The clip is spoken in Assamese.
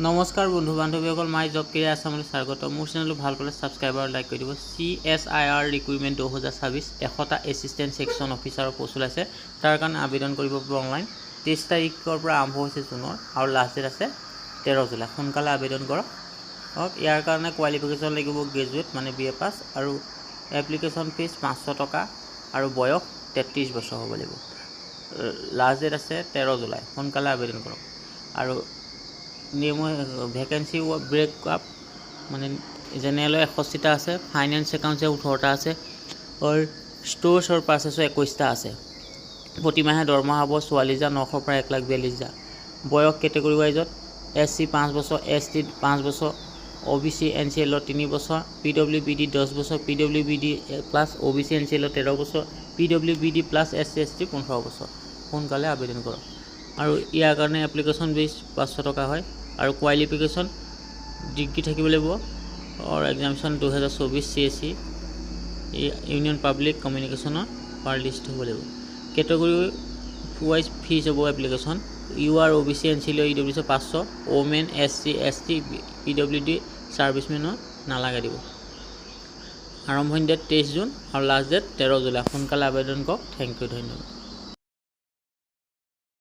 নমস্কাৰ বন্ধু বান্ধৱীসকল, মাই জব কেৰিয়াৰ আছামলৈ স্বাগত। মোৰ চেনেলটো ভাল পালে ছাবস্ক্ৰাইব আৰু লাইক কৰি দিব। CSIR ৰিক্ৰুইটমেণ্ট 2026 100টা এছিষ্টেণ্ট ছেকশ্যন অফিচাৰৰ পোষ্ট ওলাইছে। তাৰ কাৰণে আবেদন কৰিব পাৰিব অনলাইন। 23 তাৰিখৰ পৰা আৰম্ভ হৈছে জুনৰ আৰু লাষ্ট ডেট আছে 13 জুলাই। সোনকালে আবেদন কৰক। ইয়াৰ কাৰণে কোৱালিফিকেশ্যন লাগিব গ্ৰেজুৱেট মানে BA পাছ আৰু এপ্লিকেশ্যন ফিজ 500 টকা আৰু বয়স 33 বছৰ হ'ব লাগিব। লাষ্ট ডেট আছে 13 জুলাই। সোনকালে আবেদন কৰক। আৰু নিয়ম ভেকেঞ্চি ব্ৰেকআপ মানে জেনেৰেলৰ 61টা আছে, ফাইনেন্স একাউণ্টছে 18টা আছে আৰু ষ্ট'ৰ্ছ আৰু পাৰ্চেছৰ 21টা আছে। প্ৰতিমাহে দৰমহা হ'ব 44,900 পৰা 1,42,000। বয়স কেটেগৰী ৱাইজত SC 5 বছৰ, ST 5 বছৰ, OBC NCL 3 বছৰ, PWBD 10 বছৰ, PWBD প্লাছ OBC NCL 13 বছৰ, PWBD প্লাছ SC ST 15 বছৰ। সোনকালে আবেদন কৰক। আৰু ইয়াৰ কাৰণে এপ্লিকেশ্যন ফিজ 500 টকা হয় আৰু কোৱালিফিকেশ্যন ডিগ্ৰী থাকিব লাগিব আৰু এক্সামিনেশ্যন 2024 CSE ইউনিয়ন পাব্লিক কমিউনিকেশ্যনৰ পাৰ লিষ্ট হ'ব লাগিব। কেটেগৰী ৱাইজ ফিজ হ'ব application UR OBC NCL EWC 500, women SC ST PWD ছাৰ্ভিচমেনৰ নালাগে দিব। আৰম্ভণি ডেট 23 জুন আৰু লাষ্ট ডেট 13 জুলাই। সোনকালে আবেদন কৰক। থেংক ইউ, ধন্যবাদ।